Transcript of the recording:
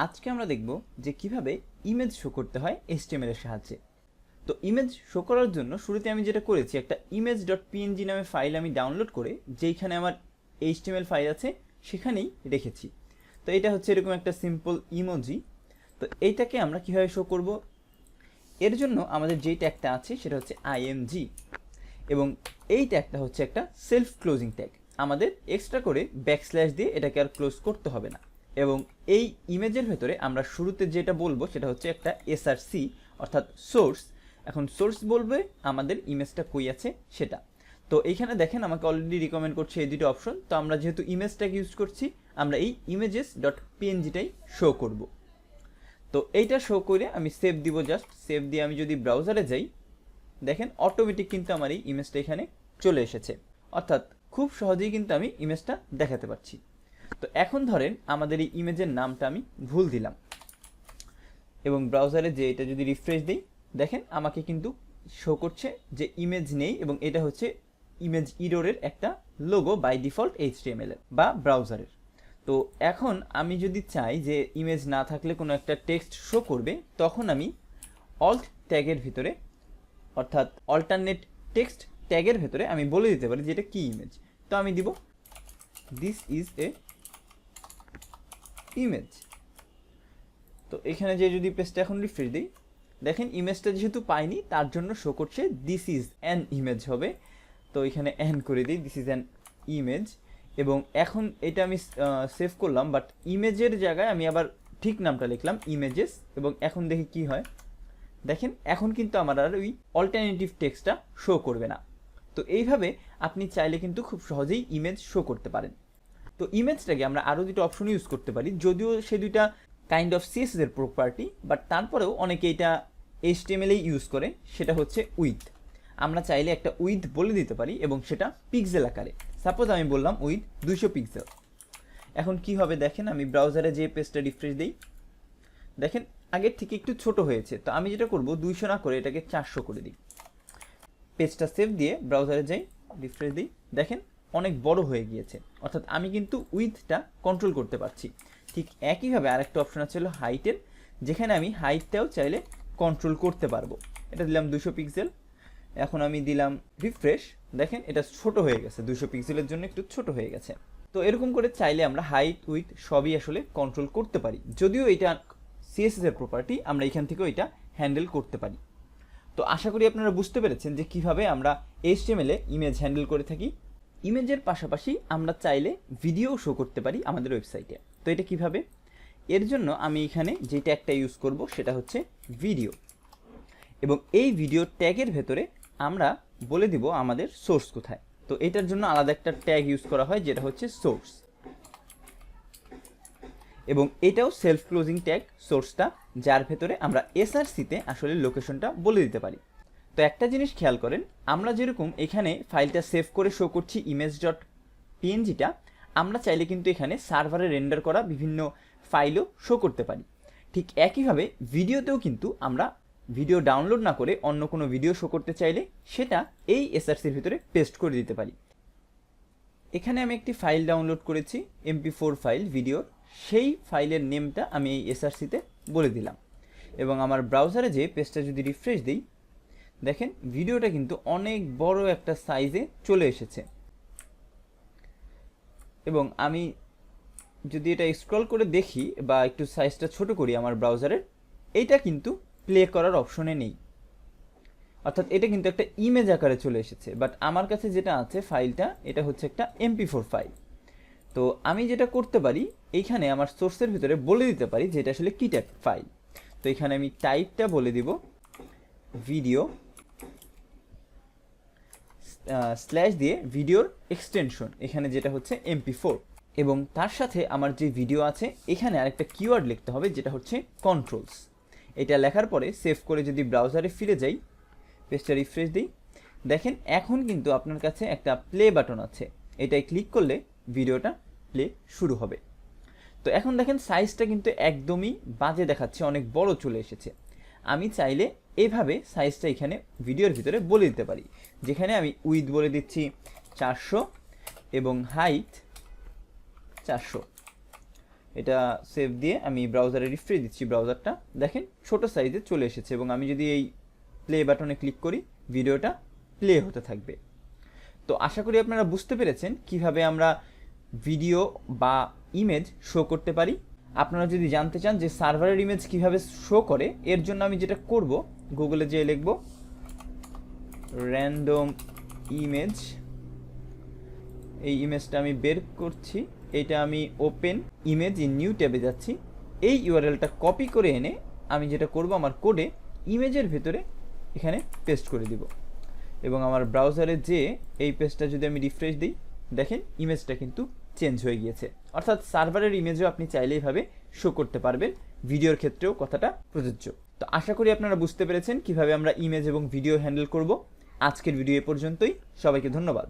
আজকে আমরা দেখব যে কিভাবে ইমেজ শো করতে হয় HTML এর সাহায্যে। তো ইমেজ শো করার জন্য শুরুতে আমি যেটা করেছি, একটা image.png নামে ফাইল আমি ডাউনলোড করে যেইখানে আমার HTML ফাইল আছে সেখানেই রেখেছি। তো এটা হচ্ছে এরকম একটা সিম্পল ইমোজি। তো এইটাকে আমরা কিভাবে শো করব, এর জন্য আমাদের যেই ট্যাগটা আছে সেটা হচ্ছে img, এবং এই ট্যাগটা হচ্ছে একটা সেলফ ক্লোজিং ট্যাগ। আমাদের এক্সট্রা করে ব্যাকস্ল্যাশ দিয়ে এটাকে আর ক্লোজ করতে হবে না। এবং এই ইমেজের ভেতরে আমরা শুরুতে যেটা বলবো সেটা হচ্ছে একটা src অর্থাৎ সোর্স। এখন সোর্স বলবে আমাদের ইমেজটা কই আছে সেটা। তো এইখানে দেখেন আমাকে অলরেডি রিকমেন্ড করছে এই দুটো অপশন। তো আমরা যেহেতু ইমেজটাকে ইউজ করছি, আমরা এই images.png-টাই শো করব। তো এইটা শো করে আমি সেভ দিব, জাস্ট সেভ দিয়ে আমি যদি ব্রাউজারে যাই, দেখেন অটোমেটিক কিন্তু আমার এই ইমেজটা এখানে চলে এসেছে। অর্থাৎ খুব সহজেই কিন্তু আমি ইমেজটা দেখাতে পারছি। তো এখন ধরেন আমাদের এই ইমেজের নামটা আমি ভুল দিলাম, এবং ব্রাউজারে যে এটা যদি রিফ্রেশ দিই, দেখেন আমাকে কিন্তু শো করছে যে ইমেজ নেই, এবং এটা হচ্ছে ইমেজ ইররের একটা লোগো বাই ডিফল্ট HTML এর বা ব্রাউজারের। তো এখন আমি যদি চাই যে ইমেজ না থাকলে কোনো একটা টেক্সট শো করবে, তখন আমি অল্ট ট্যাগের ভিতরে অর্থাৎ অল্টারনেট টেক্সট ট্যাগের ভেতরে আমি বলে দিতে পারি যে এটা কি ইমেজ। তো আমি দিব দিস ইজ এ ইমেজ। তো এখানে যে যদি পেজটা এখন রিফ্রেশ দিই, দেখেন ইমেজটা যেহেতু পাইনি তার জন্য শো করছে দিস ইজ অ্যান ইমেজ হবে। তো এখানে অ্যান করে দিই, দিস ইজ অ্যান ইমেজ। এবং এখন এটা আমি সেভ করলাম, বাট ইমেজের জায়গায় আমি আবার ঠিক নামটা লিখলাম ইমেজেস, এবং এখন দেখি কি হয়। দেখেন এখন কিন্তু আমার আর ওই অল্টারনেটিভ টেক্সটটা শো করবে না। তো এইভাবে আপনি চাইলে কিন্তু খুব সহজেই ইমেজ শো করতে পারেন। তো ইমেজটাকে আমরা আরও দুটো অপশন ইউজ করতে পারি, যদিও সে দুইটা কাইন্ড অফ CSS এর প্রপার্টি, বাট তারপরেও অনেকে এটা HTML ইউজ করে। সেটা হচ্ছে উইথ। আমরা চাইলে একটা উইথ বলে দিতে পারি, এবং সেটা পিক্সেল আকারে। সাপোজ আমি বললাম উইথ 200 পিক্সেল। এখন কি হবে দেখেন, আমি ব্রাউজারে যে পেজটা রিফ্রেশ দিই, দেখেন আগের থেকে একটু ছোট হয়েছে। তো আমি যেটা করব 200 না করে এটাকে 400 করে দিই। পেজটা সেভ দিয়ে ব্রাউজারে যাই, রিফ্রেশ দিই, দেখেন অনেক বড় হয়ে গিয়েছে। অর্থাৎ আমি কিন্তু উইথটা কন্ট্রোল করতে পারছি। ঠিক একইভাবে আরেকটা অপশন আছে হলো হাইটের, যেখানে আমি হাইটটাও চাইলে কন্ট্রোল করতে পারবো। এটা দিলাম 200 পিক্সেল। এখন আমি দিলাম রিফ্রেশ, দেখেন এটা ছোট হয়ে গেছে, 200 পিক্সেলের জন্য একটু ছোট হয়ে গেছে। তো এরকম করে চাইলে আমরা হাইট উইথ সবই আসলে কন্ট্রোল করতে পারি। যদিও এটা CSS এর প্রপার্টি, আমরা এখান থেকেও এটা হ্যান্ডেল করতে পারি। তো আশা করি আপনারা বুঝতে পেরেছেন যে কিভাবে আমরা HTML এ ইমেজ হ্যান্ডেল করে থাকি। ইমেজের পাশাপাশি আমরা চাইলে ভিডিও শো করতে পারি আমাদের ওয়েবসাইটে। তো এটা কিভাবে, এর জন্য আমি এখানে যে ট্যাগটা ইউজ করব সেটা হচ্ছে ভিডিও, এবং এই ভিডিও ট্যাগের ভেতরে আমরা বলে দিব আমাদের সোর্স কোথায়। তো এটার জন্য আলাদা একটা ট্যাগ ইউজ করা হয় যেটা হচ্ছে সোর্স, এবং এটাও সেলফ ক্লোজিং ট্যাগ সোর্সটা, যার ভেতরে আমরা src-তে আসলে লোকেশনটা বলে দিতে পারি। তো একটা জিনিস খেয়াল করেন, আমরা যেরকম এখানে ফাইলটা সেভ করে শো করছি image.png-টা, আমরা চাইলে কিন্তু এখানে সার্ভারে রেন্ডার করা বিভিন্ন ফাইলও শো করতে পারি। ঠিক একইভাবে ভিডিওতেও কিন্তু আমরা ভিডিও ডাউনলোড না করে অন্য কোনো ভিডিও শো করতে চাইলে সেটা এই src-র ভিতরে পেস্ট করে দিতে পারি। এখানে আমি একটি ফাইল ডাউনলোড করেছি, MP4 ফাইল ভিডিওর। সেই ফাইলের নেমটা আমি এই src-তে বলে দিলাম, এবং আমার ব্রাউজারে যে পেজটা যদি রিফ্রেশ দিই, দেখেন ভিডিওটা কিন্তু অনেক বড় একটা সাইজে চলে এসেছে। এবং আমি যদি এটা স্ক্রল করে দেখি বা একটু সাইজটা ছোট করি আমার ব্রাউজারের, এইটা কিন্তু প্লে করার অপশনে নেই। অর্থাৎ এটা কিন্তু একটা ইমেজ আকারে চলে এসেছে, বাট আমার কাছে যেটা আছে ফাইলটা, এটা হচ্ছে একটা MP4 ফাইল। তো আমি যেটা করতে পারি, এইখানে আমার সোর্সের ভিতরে বলে দিতে পারি যে এটা আসলে কি টাইপ ফাইল। তো এখানে আমি টাইপটা বলে দিব ভিডিও স্ল্যাশ দিয়ে ভিডিওর এক্সটেনশন, এখানে যেটা হচ্ছে MP4, এবং তার সাথে আমার যে ভিডিও আছে এখানে আরেকটা কিওয়ার্ড লিখতে হবে যেটা হচ্ছে কন্ট্রোলস। এটা লেখার পরে সেভ করে যদি ব্রাউজারে ফিরে যাই, পেজটা রিফ্রেশ দিই, দেখেন এখন কিন্তু আপনার কাছে একটা প্লে বাটন আছে। এটাই ক্লিক করলে ভিডিওটা প্লে শুরু হবে। তো এখন দেখেন সাইজটা কিন্তু একদমই বাজে দেখাচ্ছে, অনেক বড় চলে এসেছে। আমি চাইলে এইভাবে সাইজটা এখানে ভিডিওর ভিতরে বলে দিতে পারি, যেখানে আমি উইথ বলে দিচ্ছি 400 এবং হাইট 400, এটা সেভ দিয়ে আমি ব্রাউজারে রিফ্রেশ দিচ্ছি, ব্রাউজারটা দেখেন ছোট সাইজে চলে এসেছে, এবং আমি যদি এই প্লে বাটনে ক্লিক করি ভিডিওটা প্লে হতে থাকবে। তো আশা করি আপনারা বুঝতে পেরেছেন কিভাবে আমরা ভিডিও বা ইমেজ শো করতে পারি। আপনারা যদি জানতে চান যে সার্ভারের ইমেজ কিভাবে শো করে, এর জন্য আমি যেটা করব, গুগলে যেয়ে লিখব র্যান্ডম ইমেজ, এই ইমেজটা আমি বের করছি, এটা আমি ওপেন ইমেজ ইন নিউ ট্যাবে যাচ্ছি, এই ইউআরএলটা কপি করে এনে আমি যেটা করব আমার কোডে ইমেজের ভেতরে এখানে পেস্ট করে দিব, এবং আমার ব্রাউজারে যে এই পেজটা যদি আমি রিফ্রেশ দিই দেখেন ইমেজটা কিন্তু চেঞ্জ হয়ে গিয়েছে। অর্থাৎ সার্ভারের ইমেজও আপনি চাইলে এইভাবে শো করতে পারবেন, ভিডিওর ক্ষেত্রেও কথাটা প্রযোজ্য। তো আশা করি আপনারা বুঝতে পেরেছেন কিভাবে আমরা ইমেজ এবং ভিডিও হ্যান্ডেল করব। আজকের ভিডিও এ পর্যন্তই, সবাইকে ধন্যবাদ।